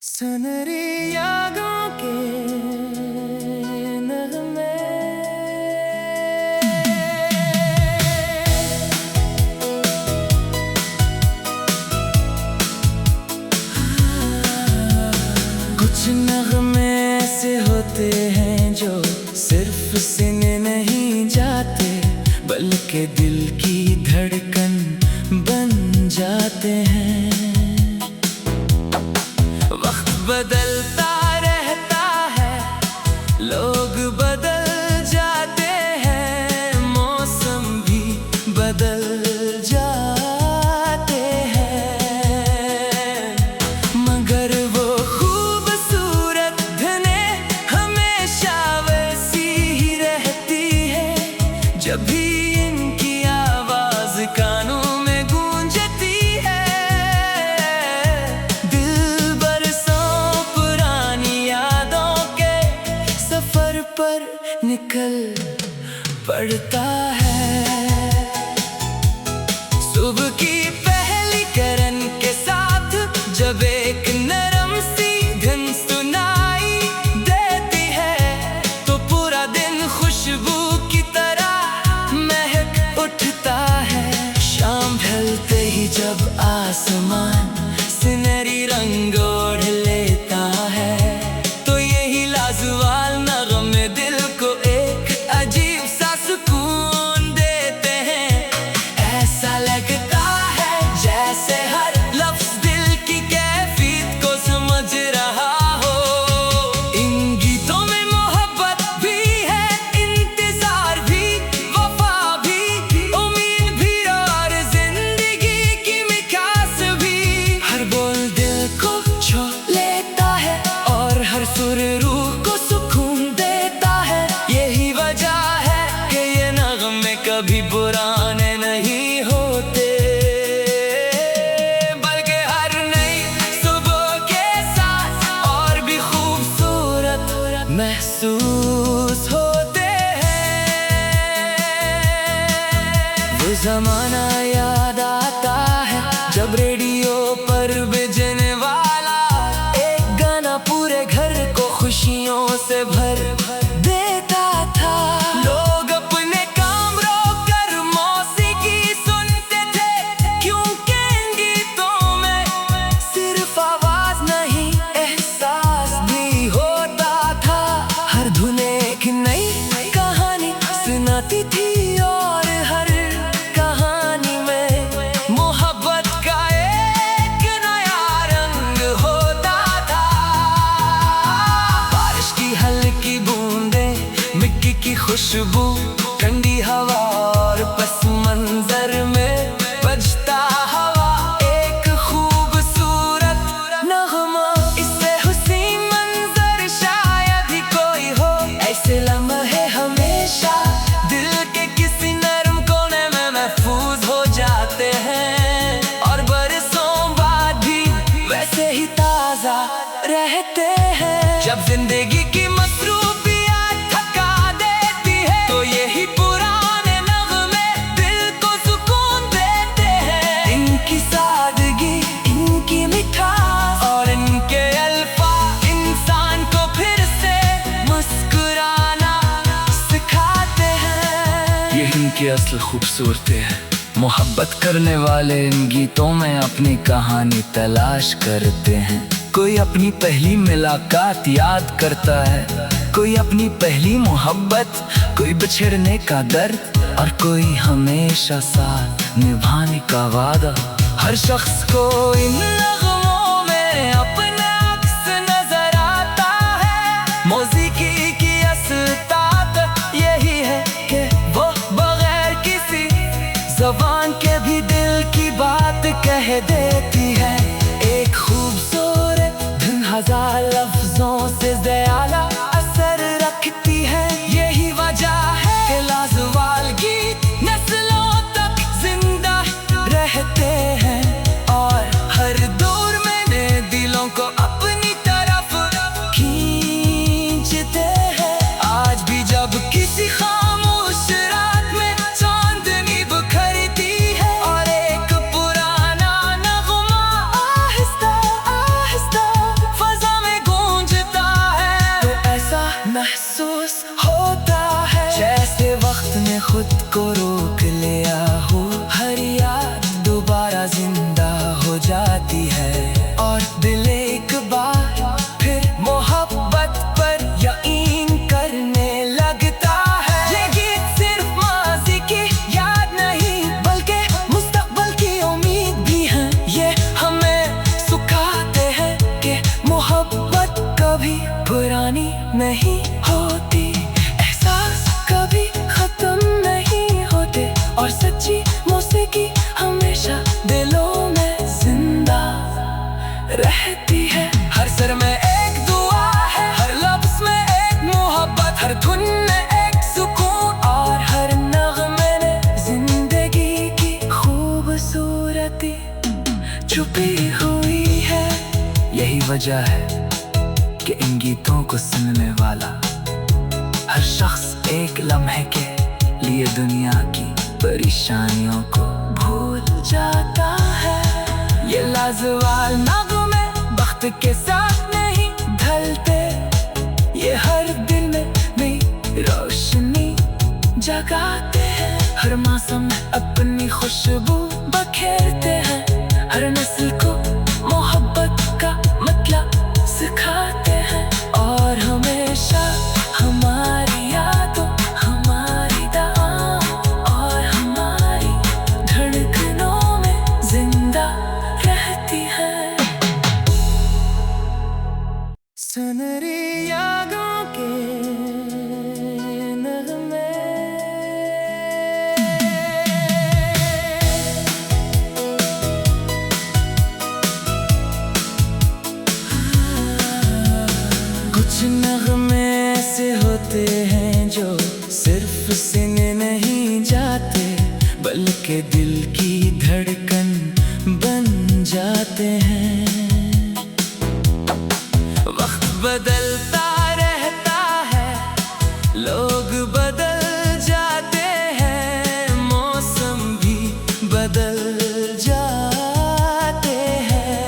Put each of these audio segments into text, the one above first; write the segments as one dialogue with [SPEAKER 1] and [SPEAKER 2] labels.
[SPEAKER 1] सुनहरी यादों के नगमे। कुछ नगमे ऐसे होते हैं जो सिर्फ सीने नहीं जाते, बल्कि दिल की धड़कन बन जाते हैं। वक्त बदलता रहता है, लोग बदल जाते हैं, मौसम भी बदल जाते हैं, मगर वो खूबसूरत धनें हमेशा वैसी ही रहती है। जब भी इनकी आवाज कानों में गूंजती है, दिल बरसों पुरानी यादों के सफर पर निकल पड़ता है। सुबह की पहली किरण के साथ जब एक नरम सी धुन सुनाई देती है, तो पूरा दिन खुशबू की तरह महक उठता है। शाम ढलते ही जब आसमान सुनहरी रंग ओढ़ लेता है, तो यही लाजवाब नगमे दिल को एक अजीब सा सुकून देते हैं। ऐसा लगता है जैसे हर लफ्ज दिल की कैफियत को समझ रहा हो। इन गीतों में मोहब्बत भी है, इंतजार भी, वफा भी, उम्मीद भी और जिंदगी की मिठास भी। हर बोल दिल को छू लेता है और हर सुर रूह को सुकून देता है। यही वजह है कि ये नगमे कभी पुराने नहीं होते, बल्कि हर नई सुबह के साथ और भी खूबसूरत महसूस होते हैं। वो जमाना याद आता है जब रेडियो पर बजने वाला एक गाना पूरे घर को खुशियों से भर देता था। लोग अपने काम रोक कर मौसीकी सुनते थे, क्योंकि इन गीतों में सिर्फ आवाज नहीं एहसास भी होता था। हर धुन एक नई कहानी सुनाती थी और हर कहानी में मोहब्बत का एक नया रंग होता था। बारिश की हल्की बूंदें, मिट्टी की खुशबू, ठंडी हवा और पस मंजर में बजता हवा एक खूबसूरत नगमा। इससे हुस्न मंजर शायद ही कोई हो, ऐसे लम्हे हमेशा दिल के किसी नरम कोने में महफूज हो जाते हैं, और बरसों बाद भी वैसे ही ताजा रहते हैं। जब जिंदगी की मसरूफियत थका देती है, तो यही पुराने नगमे दिल को सुकून देते हैं। इनकी सादगी, इनकी मिठास और इनके अल्फाज इंसान को फिर से मुस्कुराना सिखाते हैं।
[SPEAKER 2] ये इनकी असल खूबसूरती है। मोहब्बत करने वाले इन गीतों में अपनी कहानी तलाश करते हैं। कोई अपनी पहली मुलाकात याद करता है, कोई अपनी पहली मोहब्बत, कोई बिछड़ने का दर्द और कोई हमेशा साथ निभाने का वादा। हर शख्स को इन नगमों में अपना अक्स नजर आता है। मौसीकी की असल ताकत यही है कि वो बगैर किसी ज़बान के भी दिल की बात कह देती है। एक खूबसूरत धुन हजार लफ्जों से ज़्यादा असर रखती है। यही वजह है कि लाजवाब गीत नस्लों तक जिंदा रहते हैं, और हर
[SPEAKER 1] नहीं होती, एहसास कभी खत्म नहीं होते, और सच्ची मौसीकी हमेशा दिलों में जिंदा रहती है। हर सर में एक दुआ है, हर लफ्ज़ में एक मोहब्बत, हर धुन में एक सुकून, और हर नग़्मे में जिंदगी की खूबसूरती छुपी हुई है।
[SPEAKER 2] यही वजह है कि इन गीतों को सुनने वाला हर शख्स एक लम्हे के लिए दुनिया की परेशानियों को
[SPEAKER 1] भूल जाता है।
[SPEAKER 2] ये लाजवाब नग़्मे वक्त के साथ नहीं ढलते, ये हर दिल में नई रोशनी जगाते हैं, हर मौसम में अपनी खुशबू बखेरते हैं, हर नस्ल को मोहब्बत का मतलब सिखाते हैं, और हमेशा हमारी यादों, हमारी दुआओं और हमारी धड़कनों में जिंदा रहती है।
[SPEAKER 1] सुनहरी यादों के नग़्मे। कुछ नग़्मे ऐसे होते हैं जो सिर्फ सीने नहीं जाते, बल्कि दिल की धड़कन बन जाते हैं। वक्त बदलता रहता है, लोग बदल जाते हैं, मौसम भी बदल जाते हैं,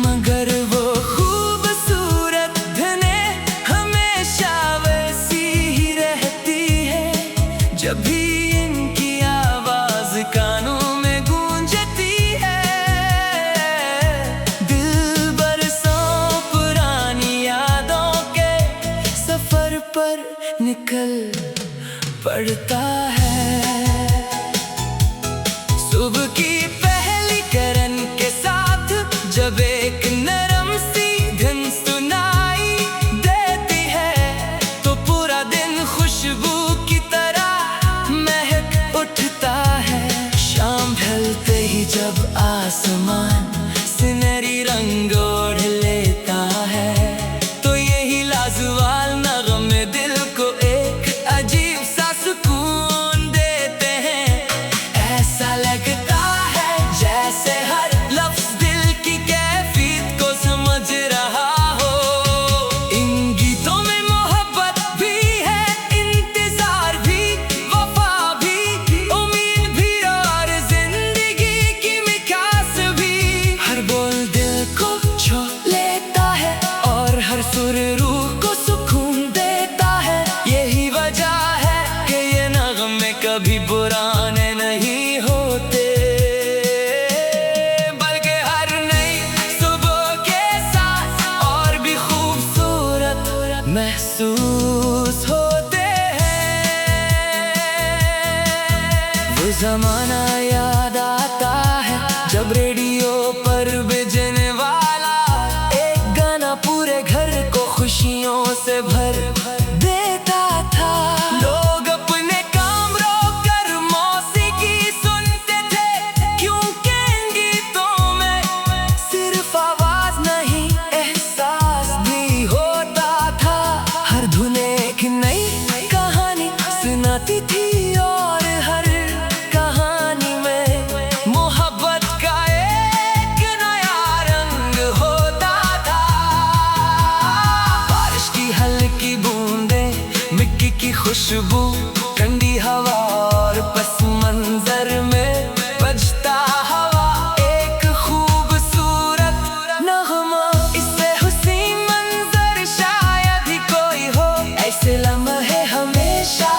[SPEAKER 1] मगर वो खूबसूरत धुनें हमेशा वैसी ही रहती है। जब भी इनकी आवाज़ कानों में गूंजती है, दिल बरसों पुरानी यादों के सफर पर निकल पड़ता है। सुबह की पहली किरण के साथ जब एक नरम सी धुन सुनाई देती है, तो पूरा दिन खुशबू की तरह महक उठता है। शाम ढलते ही जब आसमान सुनहरी रंग ओढ़ लेता है, तो यही लाजवाब नग़्मे दिल को एक अजीब सा सुकून देते हैं। ऐसा लगता है जैसे हर लफ्ज़ दिल की कैफियत को समझ रहा हो। इन गीतों में मोहब्बत भी है, इंतजार भी, वफा भी, उम्मीद भी, और जिंदगी की मिठास भी। हर बोल दिल को छू लेता है, और हर सुर रूह को सुकून देता है। यही वजह है कि ये नग़्मे कभी पुराने नहीं होते, बल्कि हर नई सुबह के साथ और भी खूबसूरत महसूस होते हैं। वो ज़माना याद आता है जब रेडियो पर बजने वाला एक गाना पूरे घर को खुशियों से भर देता था। लोग अपने काम रोक कर मौसीकी सुनते थे, क्योंकि इन गीतों में सिर्फ आवाज नहीं, एहसास भी होता था। हर धुन एक नई कहानी सुनाती थी, और हर कहानी में मोहब्बत का एक नया रंग होता था। बारिश की हल्की बूंदें, मिट्टी की खुशबू, ठंडी हवा, और पस मंजर में बजता हवा एक खूबसूरत नग़्मा। इससे हुस्न मंजर शायद ही कोई हो, ऐसे लम्हे हमेशा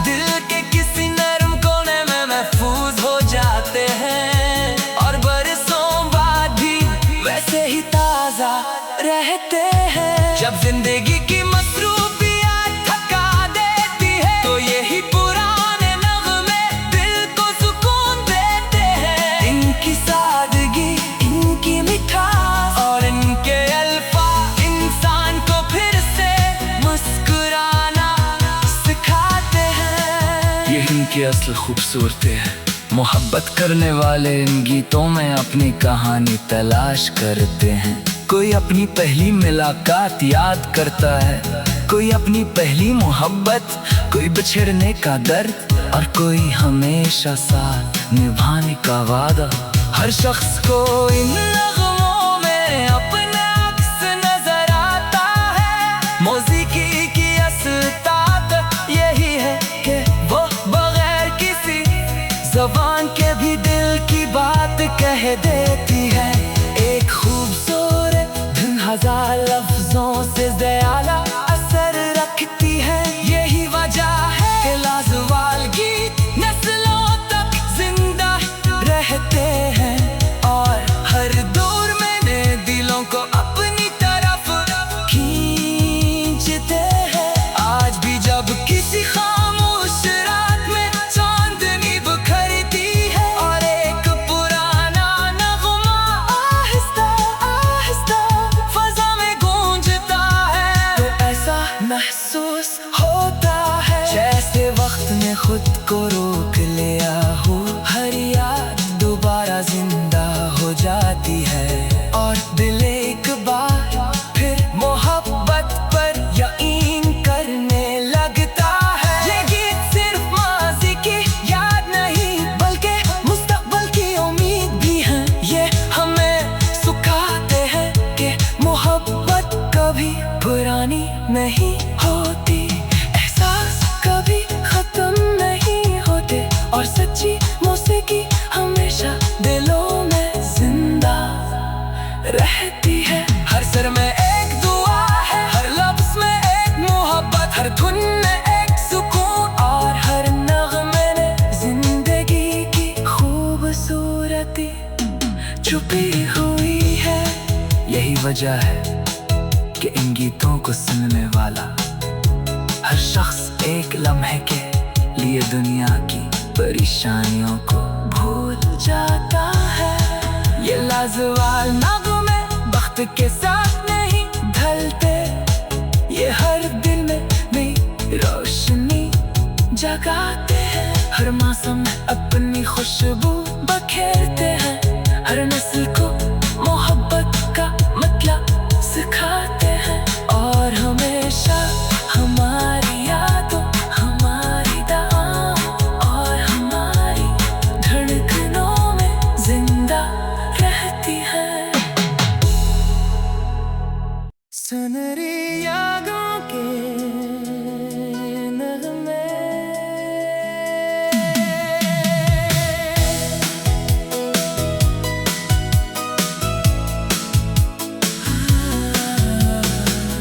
[SPEAKER 1] दिल के किसी नरम कोने में महफूज हो जाते हैं, और बरसों बाद भी वैसे ही ताज़ा रहते हैं। जब जिंदगी की मसरूफियत थका देती है, तो यही पुराने नग़्मे दिल को सुकून देते हैं। इनकी सादगी, इनकी मिठास और इनके अल्फाज़ इंसान को
[SPEAKER 2] की असल खूबसूरती है। मोहब्बत करने वाले इन गीतों में अपनी कहानी तलाश करते हैं। कोई अपनी पहली मुलाकात याद करता है, कोई अपनी पहली मोहब्बत, कोई बिछड़ने का दर्द और कोई हमेशा साथ निभाने का वादा। हर शख्स को इन नगमों में अपना अक्स नजर आता है। मौसीकी की असल ताकत यही है कि वो बगैर किसी ज़बान के भी दिल की बात कह देती है। एक खूबसूरत धुन हजार लफ्जों से ज़्यादा असर रखती है। यही वजह है कि लाजवाल गीत नस्लों तक जिंदा रहते हैं और हर दौर में नए दिलों को अपनी तरफ खींचते हैं। आज भी जब किसी खामोश रात में चांदनी बिखरती है और एक पुराना नगमा आहिस्ता आहिस्ता फजा में गूंजता है, तो ऐसा महसूस होता है जैसे वक्त ने खुद को रोक लिया हो। हर याद दोबारा जिंदा हो जाती है और दिल एक बार फिर मोहब्बत पर यकीन करने लगता है। ये गीत सिर्फ माज़ी की याद नहीं बल्कि मुस्तकबिल की उम्मीद भी है। ये हमें सिखाते हैं कि मोहब्बत कभी पुरानी नहीं होती, एहसास कभी खत्म नहीं होते और सच्ची मौसीकी हमेशा दिलों में जिंदा रहती है। हर सर में एक दुआ है, हर लफ्ज़ में एक मोहब्बत, हर धुन में एक सुकून और हर नग़मे में जिंदगी की खूबसूरती छुपी हुई है। यही वजह है कि इन गीतों को सुनने वाला हर शख्स एक लम्हे के लिए दुनिया की परेशानियों को भूल जाता है। ये लाजवाल नगमे वक्त के साथ नहीं ढलते, ये हर दिल में नई रोशनी जगाते हैं। हर मौसम में अपनी खुशबू बखेरते हैं, हर नस्ल को मोहब्बत का मतलब सिखाते हैं और हमेशा हमारी यादों, हमारी दुआओं और हमारी धड़कनों में जिंदा रहती है। सुनहरी यादों के नगमे।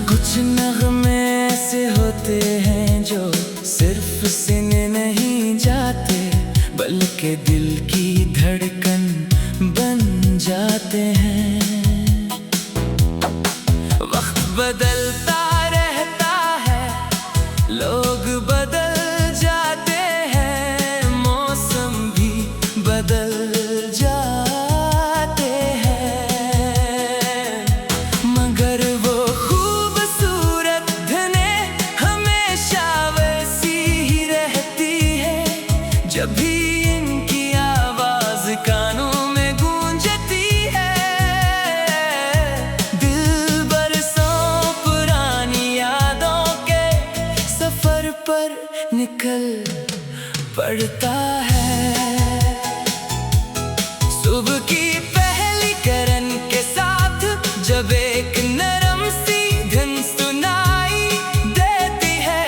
[SPEAKER 2] कुछ नगमे ऐसे होते हैं जो सिर्फ सुने नहीं जाते बल्कि दिल की धड़कन बन जाते हैं। वक्त बदलता रहता है, लोग बदल जाते हैं, मौसम भी बदल जाते हैं, मगर वो खूबसूरत धुनें हमेशा वैसी ही रहती है। जब भी इनकी आवाज कानों में गूंजती है, दिल बरसों पुरानी यादों के सफर पर निकल पड़ता है। सुबह की पहली किरण के साथ जब एक नरम सी धुन सुनाई देती है,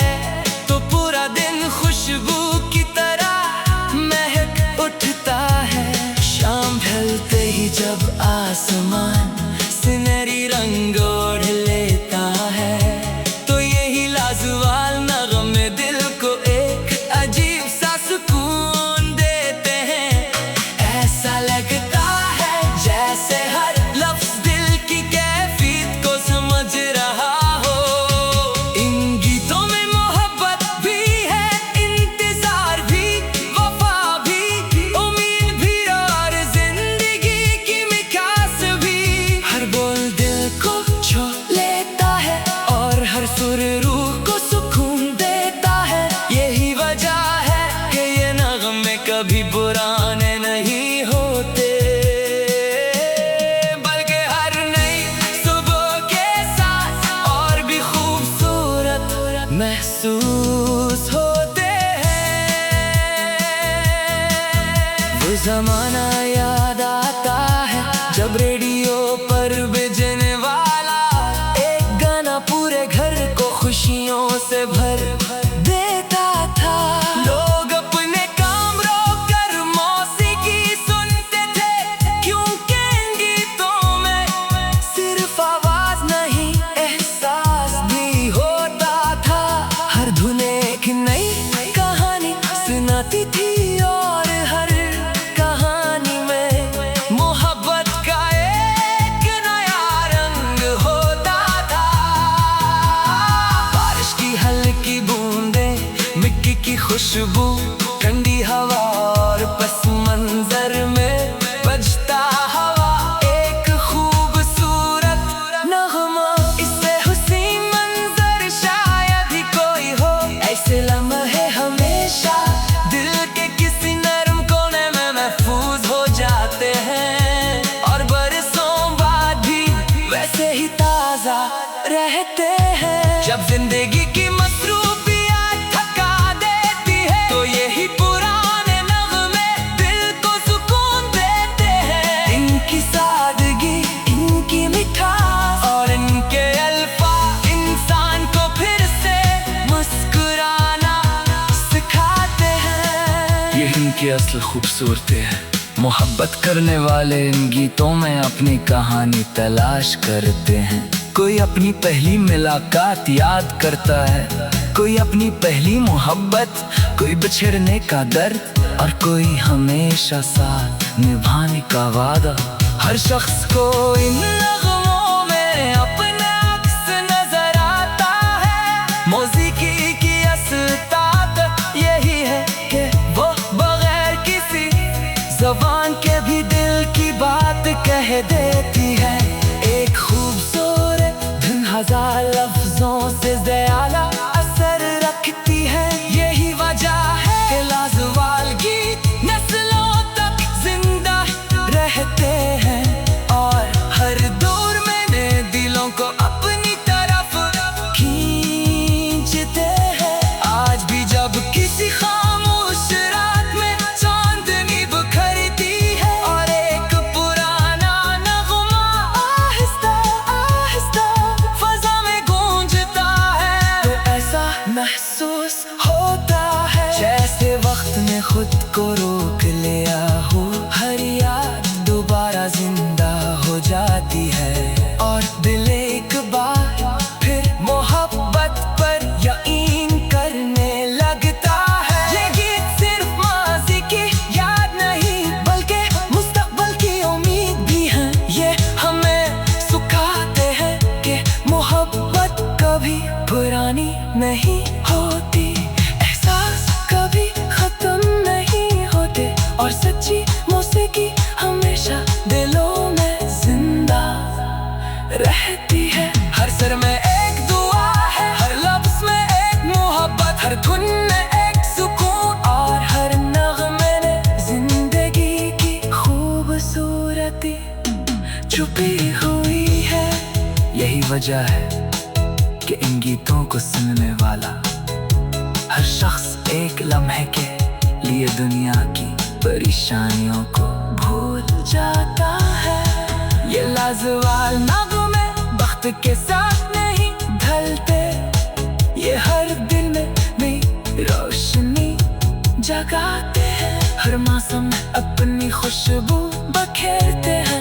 [SPEAKER 2] तो पूरा दिन खुशबू की तरह महक उठता है। शाम ढलते ही जब आसमान सुनहरी रंग ओढ़ लेता है, तो यही लाजवाल नगमे दिल को एक अजीब सा सुकून देते हैं। ऐसा लगता है जैसे हर लफ्ज़ दिल की कैफियत को समझ रहा हो। इन गीतों में मोहब्बत भी है, इंतजार भी, वफा भी, उम्मीद भी और जिंदगी की मिठास भी। हर बोल दिल को
[SPEAKER 1] जमाना याद आता है जब रेडियो पर बजने वाला एक गाना पूरे घर को खुशियों से भर देता था। लोग अपने काम रोक कर मौसीकी सुनते थे, क्योंकि इन गीतों में सिर्फ आवाज नहीं एहसास भी होता था। हर धुन एक नई कहानी सुनाती थी और हर कहानी में मोहब्बत का एक नया रंग होता था। बारिश की हल्की बूंदें, मिट्टी की खुशबू, ठंडी हवा और पस मंजर में बजता हवा एक खूबसूरत नगमा। इससे हुस्न मंजर शायद ही कोई हो, ऐसे लम्हे हमेशा दिल के किसी नरम कोने में महफूज हो जाते हैं और बरसों बाद भी वैसे ही ताजा रहते हैं। जब जिंदगी की मसरूफियत थका देती है तो यही पुराने नगमे दिल को सुकून देते हैं। इनकी सादगी, इनकी मिठास और इनके अल्फाज इंसान को फिर से मुस्कुराना सिखाते हैं।
[SPEAKER 2] ये इनकी असल खूबसूरती है। मोहब्बत करने वाले इन गीतों में अपनी कहानी तलाश करते हैं। कोई अपनी पहली मुलाकात याद करता है, कोई अपनी पहली मोहब्बत, कोई बिछड़ने का दर्द और कोई हमेशा साथ निभाने का वादा।
[SPEAKER 1] हर शख्स को इन नगमों में अपना अक्स नजर आता है। मौसीकी की असल ताकत यही है कि वो बगैर किसी ज़बान के भी दिल की बात कह देती है। एक खूबसूरत धुन हजार लफ्जों से ज़्यादा असर रखती है। यही वजह है कि लाजवाल गीत नस्लों तक जिंदा रहते हैं और हर दौर में नए दिलों को अपनी तरफ खींचते हैं। आज भी जब किसी खामोश रात में चांदनी बिखरती है और एक पुराना नगमा आहिस्ता आहिस्ता फजा में गूंजता है, तो ऐसा महसूस होता है जैसे वक्त ने खुद को रोक लिया हो। हर याद दोबारा जिंदा हो जाती है और दिल एक बार फिर मोहब्बत पर यकीन करने लगता है। ये गीत सिर्फ माज़ी की याद नहीं बल्कि मुस्तक़बल की उम्मीद भी है। ये हमें सिखाते हैं कि मोहब्बत कभी पुरानी नहीं होती, एहसास कभी खत्म नहीं होते और सच्ची मौसीकी हमेशा दिलों में जिंदा रहती है। हर सर में एक दुआ है, हर लफ्ज़ में एक मोहब्बत, हर धुन में एक सुकून और हर नगमे में जिंदगी की खूबसूरती छुपी हुई है।
[SPEAKER 2] यही वजह है कि इन गीतों को सुनने वाला हर शख्स एक लम्हे के लिए दुनिया की परेशानियों को
[SPEAKER 1] भूल जाता है। ये लाजवाल नगमे वक्त के साथ नहीं ढलते, ये हर दिल में नई रोशनी जगाते हैं। हर मौसम में अपनी खुशबू बखेरते हैं।